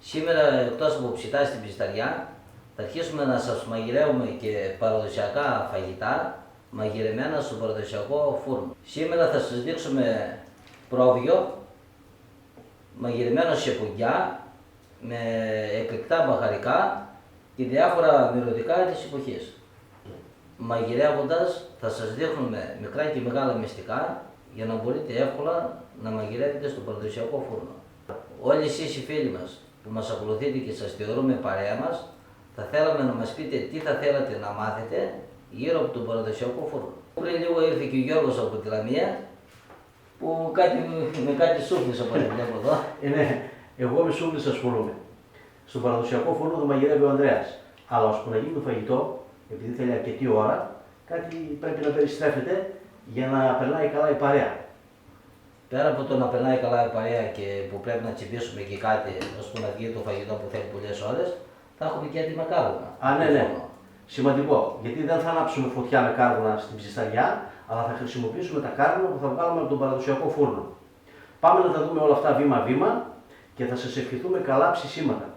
Σήμερα, εκτός από ψητά στην ψισταριά, θα αρχίσουμε να σας μαγειρεύουμε και παραδοσιακά φαγητά, μαγειρεμένα στο παραδοσιακό φούρνο. Σήμερα θα σας δείξουμε πρόβιο, μαγειρεμένο σε κουγιά, με εκλεκτά μπαχαρικά και διάφορα μυρωδικά της εποχής. Μαγειρεύοντας θα σας δείχνουμε μικρά και μεγάλα μυστικά για να μπορείτε εύκολα να μαγειρεύετε στο παραδοσιακό φούρνο. Όλοι εσείς οι φίλοι μας που μας ακολουθείτε και σας θεωρούμε παρέα μας, θα θέλαμε να μας πείτε τι θα θέλατε να μάθετε γύρω από τον παραδοσιακό φούρνο. Πριν λίγο ήρθε και ο Γιώργος από τη Λαμία, που με κάτι σούφλες από ό,τι βλέπω εδώ. Ναι, εγώ με σούφλες ασχολούμαι. Στον παραδοσιακό φούρνο το μαγειρεύει ο Ανδρέας. Αλλά ώσπου να γίνει το φαγητό, επειδή θέλει αρκετή ώρα, κάτι πρέπει να περιστρέφεται για να περνάει καλά η παρέα. Πέρα από το να περνάει καλά η παρέα και που πρέπει να τσιμπήσουμε και κάτι ώστε να βγει το φαγητό που θέλει πολλές ώρες, θα έχουμε και έτοιμα κάρβουνα. Ναι. Σημαντικό. Γιατί δεν θα ανάψουμε φωτιά με κάρβουνα στην ψισταριά, αλλά θα χρησιμοποιήσουμε τα κάρβουνα που θα βγάλουμε από τον παραδοσιακό φούρνο. Πάμε να τα δούμε όλα αυτά βήμα-βήμα και θα σας ευχηθούμε καλά ψησίματα.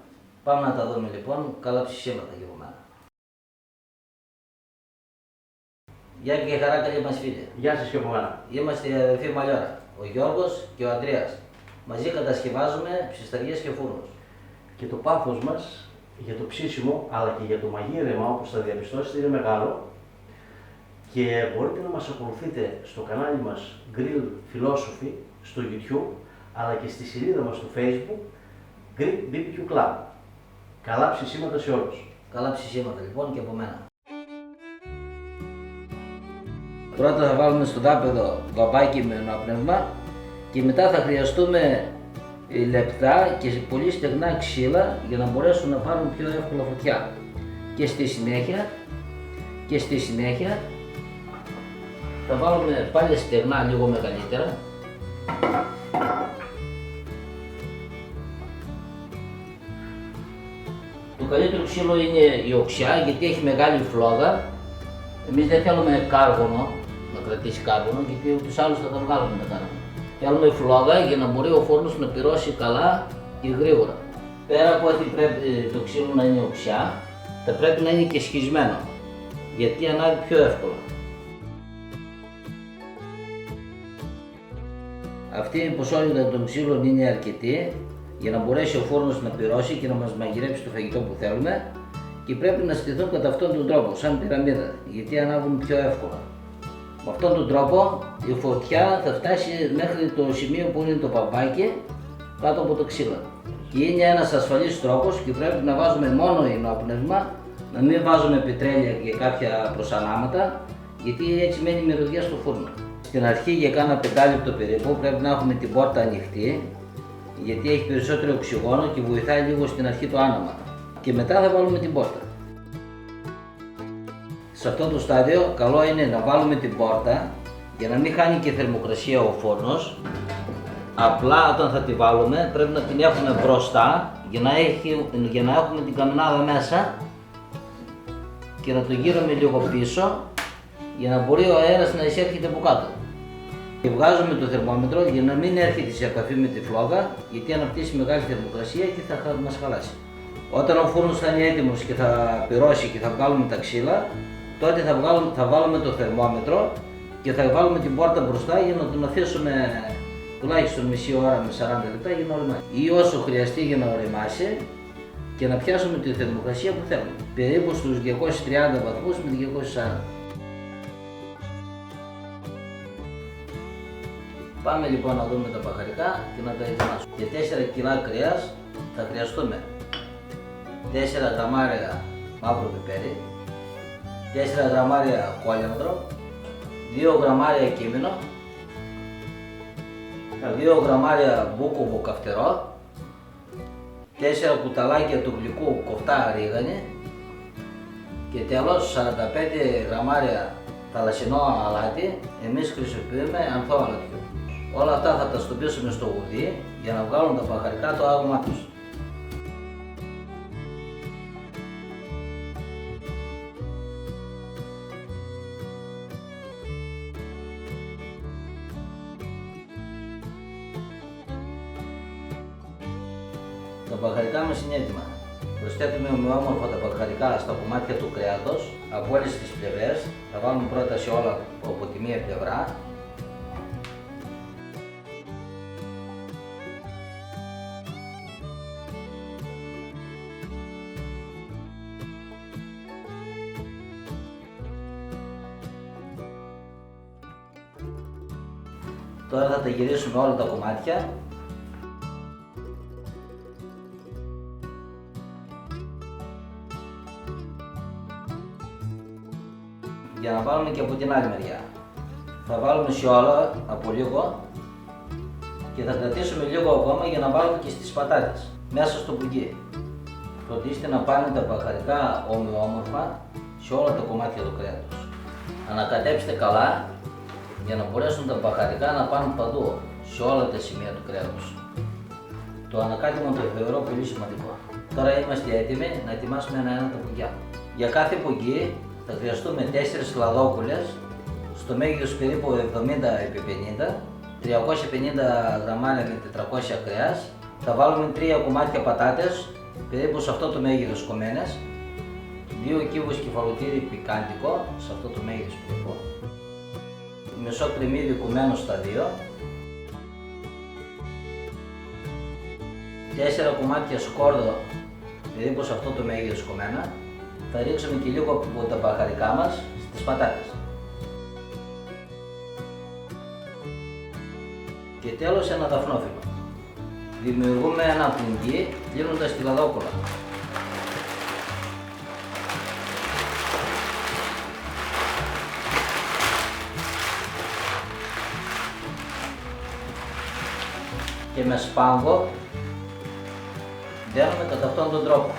Πάμε να τα δούμε λοιπόν, καλά ψησίματα για μένα. Γεια και χαρά, καλή μας φίλοι. Γεια σας και από μένα. Είμαστε η αδερφή Μαλιόρα, ο Γιώργος και ο Ανδρέας. Μαζί κατασκευάζουμε ψισταριές και φούρνους. Και το πάθος μας για το ψήσιμο αλλά και για το μαγείρεμα, όπως θα διαπιστώσετε, είναι μεγάλο. Και μπορείτε να μας ακολουθείτε στο κανάλι μας Grill Philosophy στο YouTube, αλλά και στη σελίδα μας στο Facebook Grill BBQ Club. Καλά ψησίματα σε όλους. Καλά ψησίματα λοιπόν και από μένα. Πρώτα θα βάλουμε στο δάπεδο βαμπάκι με ενόπνευμα και μετά θα χρειαστούμε λεπτά και πολύ στεγνά ξύλα για να μπορέσουν να πάρουν πιο εύκολα φωτιά. Και στη συνέχεια θα βάλουμε πάλι στεγνά λίγο μεγαλύτερα. Το καλύτερο ξύλο είναι η οξιά γιατί έχει μεγάλη φλόγα. Εμείς δεν θέλουμε κάρβουνο, να κρατήσει κάρβουνο, γιατί ούτως άλλως θα τα βγάλουμε τα κάρβουνο. Θέλουμε φλόγα για να μπορεί ο φούρνος να πυρώσει καλά και γρήγορα. Πέρα από ότι πρέπει το ξύλο να είναι οξιά, θα πρέπει να είναι και σχισμένο, γιατί ανάβει πιο εύκολα. Αυτή η ποσότητα των ξύλων είναι αρκετή για να μπορέσει ο φούρνος να πυρώσει και να μας μαγειρέψει το φαγητό που θέλουμε και πρέπει να στηθούν κατά αυτόν τον τρόπο, σαν πυραμίδα, γιατί ανάβουν πιο εύκολα. Με αυτόν τον τρόπο η φωτιά θα φτάσει μέχρι το σημείο που είναι το παπάκι κάτω από το ξύλο. Και είναι ένας ασφαλής τρόπος και πρέπει να βάζουμε μόνο ενόπνευμα, να μην βάζουμε πετρέλαια και κάποια προσανάματα, γιατί έτσι μένει η μυρωδιά στο φούρνο. Στην αρχή για κάνα 5 λεπτό περίπου πρέπει να έχουμε την πόρτα ανοιχτή, γιατί έχει περισσότερο οξυγόνο και βοηθάει λίγο στην αρχή το άναμα. Και μετά θα βάλουμε την πόρτα. Σε αυτό το στάδιο καλό είναι να βάλουμε την πόρτα για να μην χάνει και θερμοκρασία ο φούρνος. Απλά όταν θα τη βάλουμε πρέπει να την έχουμε μπροστά για να έχουμε την καμινάδα μέσα και να το γύρουμε λίγο πίσω για να μπορεί ο αέρας να εισέρχεται από κάτω. Και βγάζουμε το θερμόμετρο για να μην έρχεται σε επαφή με τη φλόγα, γιατί αναπτύσσει μεγάλη θερμοκρασία και θα μας χαλάσει. Όταν ο φούρνος θα είναι έτοιμος και θα πυρώσει και θα βγάλουμε τα ξύλα, τότε θα βάλουμε το θερμόμετρο και θα βάλουμε την πόρτα μπροστά για να τον αφήσουμε τουλάχιστον μισή ώρα με 40 λεπτά για να οριμάσει. Ή όσο χρειαστεί για να οριμάσει και να πιάσουμε τη θερμοκρασία που θέλουμε. Περίπου στους 230 βαθμούς με 240. Πάμε λοιπόν να δούμε τα μπαχαρικά και να τα ετοιμάσουμε. Για 4 κιλά κρέας θα χρειαστούμε 4 γραμμάρια μαύρο πιπέρι, 4 γραμμάρια κόλιανδρο, 2 γραμμάρια κίμινο, 2 γραμμάρια μπούκοβο καυτερό, 4 κουταλάκια του γλυκού κοφτά ρίγανη και τέλος 45 γραμμάρια θαλασσινό αλάτι. Εμείς χρησιμοποιούμε ανθό αλατιό. Όλα αυτά θα τα στοπίσουμε στο γουδί για να βγάλουν τα μπαχαρικά το άρωμά τους. Τα μπαχαρικά μας είναι έτοιμα. Προσθέτουμε ομοιόμορφα τα μπαχαρικά στα κομμάτια του κρέατος από όλες τις πλευρές. Θα βάλουμε πρώτα σε όλα από τη μία πλευρά. Τώρα θα τα γυρίσουμε όλα τα κομμάτια. Για να βάλουμε και από την άλλη μεριά. Θα βάλουμε σε όλα από λίγο και θα κρατήσουμε λίγο ακόμα για να βάλουμε και στις πατάτες μέσα στο κουκί. Φροντίστε να πάνε τα μπαχαρικά ομοιόμορφα σε όλα τα κομμάτια του κρέατος. Ανακατέψτε καλά για να μπορέσουν τα μπαχαρικά να πάνε παντού, σε όλα τα σημεία του κρέατος. Το ανακάτεμα το θεωρώ πολύ σημαντικό. Τώρα είμαστε έτοιμοι να ετοιμάσουμε ένα-ένα τα κουκιά. Για κάθε κουκί θα χρειαστούμε 4 λαδόκουλες στο μέγεθος περίπου 70x50, 350 γραμμάρια με 400 κρέας. Θα βάλουμε 3 κομμάτια πατάτες, περίπου σε αυτό το μέγεθος κομμένες, 2 κύβους κεφαλοτήρι πικάντικο, σε αυτό το μέγεθος περίπου, μισό κρεμμύδι κομμένο στα 2, 4 κομμάτια σκόρδο περίπου σε αυτό το μέγεθος κομμένα. Θα ρίξουμε και λίγο από τα μπαχαρικά μας στις πατάτες. Και τέλος ένα δαφνόφυλλο. Δημιουργούμε ένα πουγγί κλείνοντας τη λαδόκουλα. Και με σπάγκο δένουμε κατά αυτόν τον τρόπο.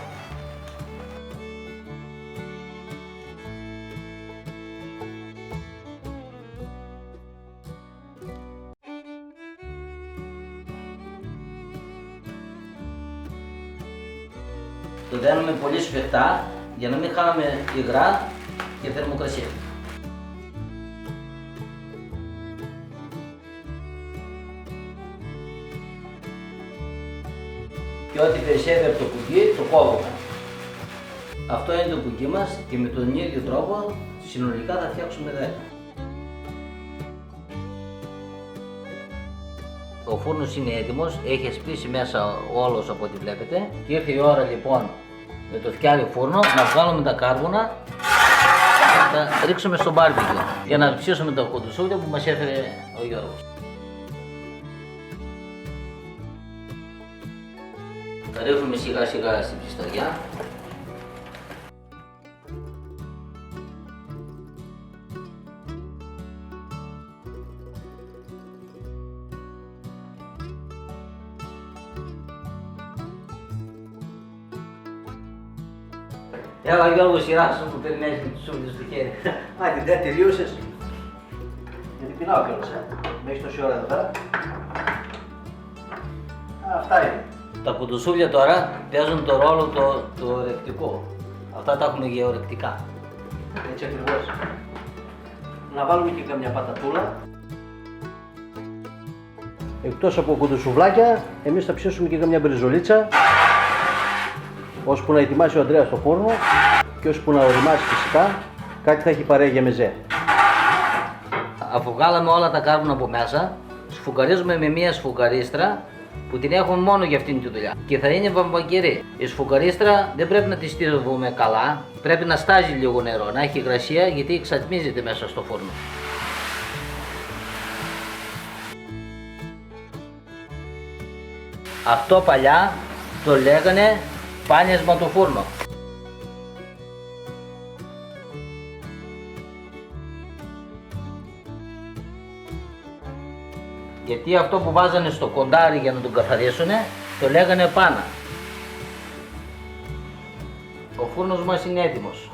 Το δένουμε πολύ σφιχτά για να μην χάνουμε υγρά και θερμοκρασία. Και ό,τι περισσεύει από το κουκί το κόβουμε. Αυτό είναι το κουκί μας και με τον ίδιο τρόπο συνολικά θα φτιάξουμε 10. Ο φούρνος είναι έτοιμος, έχει σπίσει μέσα όλος από ό,τι βλέπετε και ήρθε η ώρα λοιπόν με το φτιάρι φούρνο να βγάλουμε τα κάρβουνα και τα ρίξουμε στο μπάρμπεκιου για να ψήσουμε τα κοντοσούλια που μας έφερε ο Γιώργος. Τα ρίχνουμε σιγά σιγά στην ψισταριά. Έλα Γιώργο, σειρά σου που περιμένεις με τους σούβλες στο χέρι. Άντε, δεν τελείωσες. Γιατί πεινάω κιόλας, με έχεις τόση ώρα εδώ πέρα. Αυτά είναι. Τα κουντοσούλια τώρα παίζουν το ρόλο του ορεκτικού. Αυτά τα έχουμε για ορεκτικά. Έτσι ακριβώς. Να βάλουμε και καμιά πατατούλα. Εκτός από κουντοσουβλάκια, εμείς θα ψήσουμε και καμιά μπριζολίτσα. Ώσπου να ετοιμάσει ο Ανδρέας το φούρνο και ώσπου να οριμάσει φυσικά, κάτι θα έχει παρέα για μεζέ. Αφού βγάλαμε όλα τα κάρβουνα από μέσα, σφουγγαρίζουμε με μία σφουγγαρίστρα που την έχουμε μόνο για αυτήν τη δουλειά και θα είναι βαμβακερή. Η σφουγγαρίστρα δεν πρέπει να τη στείλουμε καλά, πρέπει να στάζει λίγο νερό, να έχει υγρασία γιατί εξατμίζεται μέσα στο φούρνο. Αυτό παλιά το λέγανε πάνιασμα του φούρνου. Γιατί αυτό που βάζανε στο κοντάρι για να τον καθαρίσουνε, το λέγανε πάνα. Ο φούρνος μας είναι έτοιμος.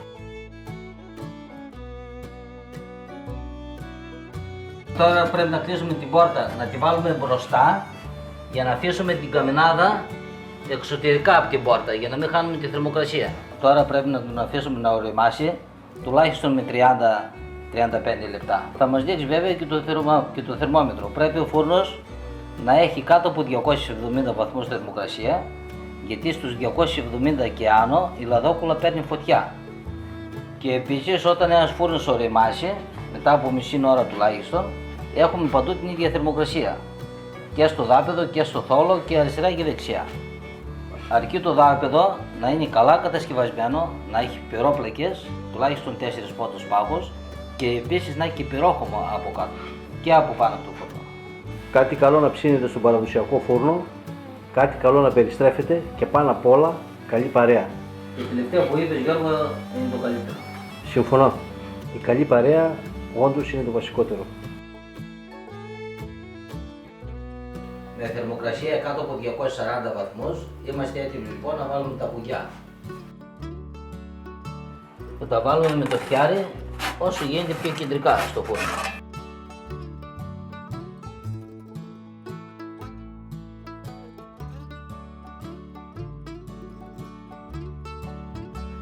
Τώρα πρέπει να κλείσουμε την πόρτα, να τη βάλουμε μπροστά για να αφήσουμε την καμινάδα εξωτερικά από την πόρτα για να μην χάνουμε τη θερμοκρασία. Τώρα πρέπει να τον αφήσουμε να οριμάσει τουλάχιστον με 30-35 λεπτά. Θα μας δείξει βέβαια και το θερμόμετρο. Πρέπει ο φούρνος να έχει κάτω από 270 βαθμούς θερμοκρασία γιατί στους 270 και άνω η λαδόκουλα παίρνει φωτιά. Και επίσης όταν ένας φούρνος ωριμάσει, μετά από μισή ώρα τουλάχιστον, έχουμε παντού την ίδια θερμοκρασία. Και στο δάπεδο και στο θόλο και αριστερά και δεξιά. Αρκεί το δάπεδο να είναι καλά κατασκευασμένο, να έχει πυρόπλακες, τουλάχιστον 4 πόντους πάγος, και επίσης να έχει και πυρόχωμα από κάτω και από πάνω από το φούρνο. Κάτι καλό να ψήνετε στον παραδοσιακό φούρνο, κάτι καλό να περιστρέφετε και πάνω απ' όλα καλή παρέα. Το τελευταίο που είπες, Γιώργο, είναι το καλύτερο. Συμφωνώ. Η καλή παρέα όντως είναι το βασικότερο. Με θερμοκρασία κάτω από 240 βαθμούς είμαστε έτοιμοι λοιπόν να βάλουμε τα κουκιά. Θα τα βάλουμε με το φτιάρι όσο γίνεται πιο κεντρικά στο φούρνο.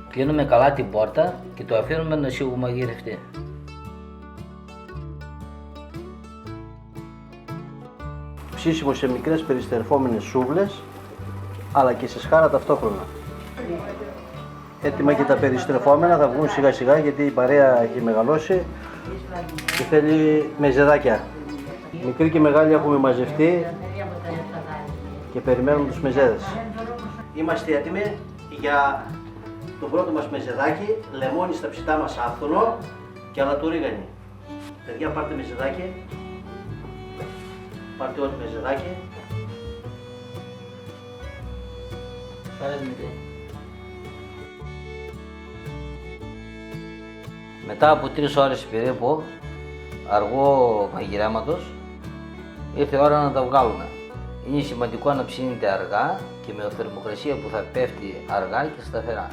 Κλείνουμε καλά την πόρτα και το αφήνουμε να σιγομαγειρευτεί. Ψήσιμο σε μικρές περιστερφόμενες σούβλες, αλλά και σε σχάρα ταυτόχρονα. Έτοιμα και τα περιστρεφόμενα θα βγουν σιγά σιγά γιατί η παρέα έχει μεγαλώσει και θέλει μεζεδάκια. Μικροί και μεγάλοι έχουμε μαζευτεί και περιμένουμε τους μεζέδες. Είμαστε έτοιμοι για το πρώτο μας μεζεδάκι, λεμόνι στα ψητά μας άφθονο και αλατουρίγανη. Παιδιά, πάρτε μεζεδάκι. Πάρτε όλοι μεζεδάκι. Μετά από 3 ώρες περίπου αργό μαγειρέματος ήρθε η ώρα να τα βγάλουμε. Είναι σημαντικό να ψήνετε αργά και με θερμοκρασία που θα πέφτει αργά και σταθερά.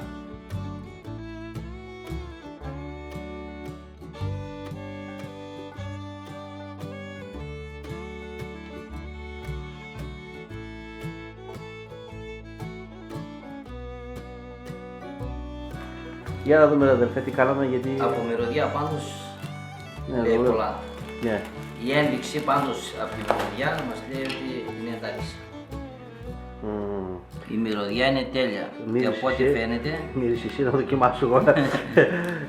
Για να δούμε αδερφέ τι κάναμε γιατί... Από μυρωδιά πάντως Ναι, λέει βέβαια. πολλά. Ναι. Η ένδειξη πάντως από τη μυρωδιά μας λέει ότι είναι εντάξει. Η μυρωδιά είναι τέλεια και από ό,τι φαίνεται Μύρισε εσύ να δοκιμάσω εγώ.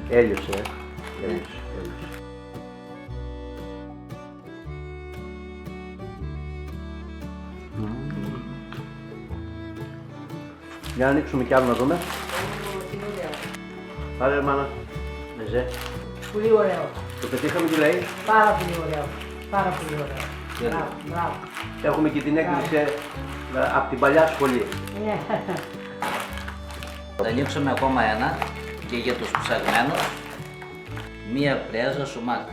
Έλειωσε. Έλειωσε. Για να ανοίξουμε κι άλλο να δούμε. Πάρε μάνα. Μεζέ. Πολύ ωραίο. Το πετύχαμε τι λέει. Πάρα πολύ ωραίο. Πάρα πολύ ωραίο. Μπράβο, μπράβο. Έχουμε και την έκκληση από την παλιά σχολή. Ναι. θα ανοίξουμε ακόμα ένα και για τους ψαγμένους μία πρέζα σουμάκ.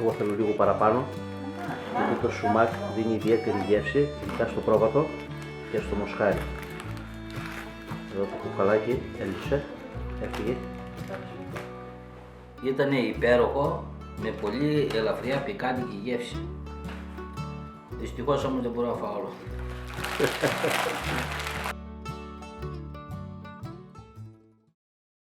Εγώ θέλω λίγο παραπάνω, γιατί το σουμάκ δίνει ιδιαίτερη γεύση, ειδικά στο πρόβατο και στο μοσχάρι. Εδώ το κουκαλάκι έλειωσε, έφυγε. Ήταν υπέροχο με πολύ ελαφριά πικάντικη γεύση. Δυστυχώς όμως δεν μπορώ να φάω όλο.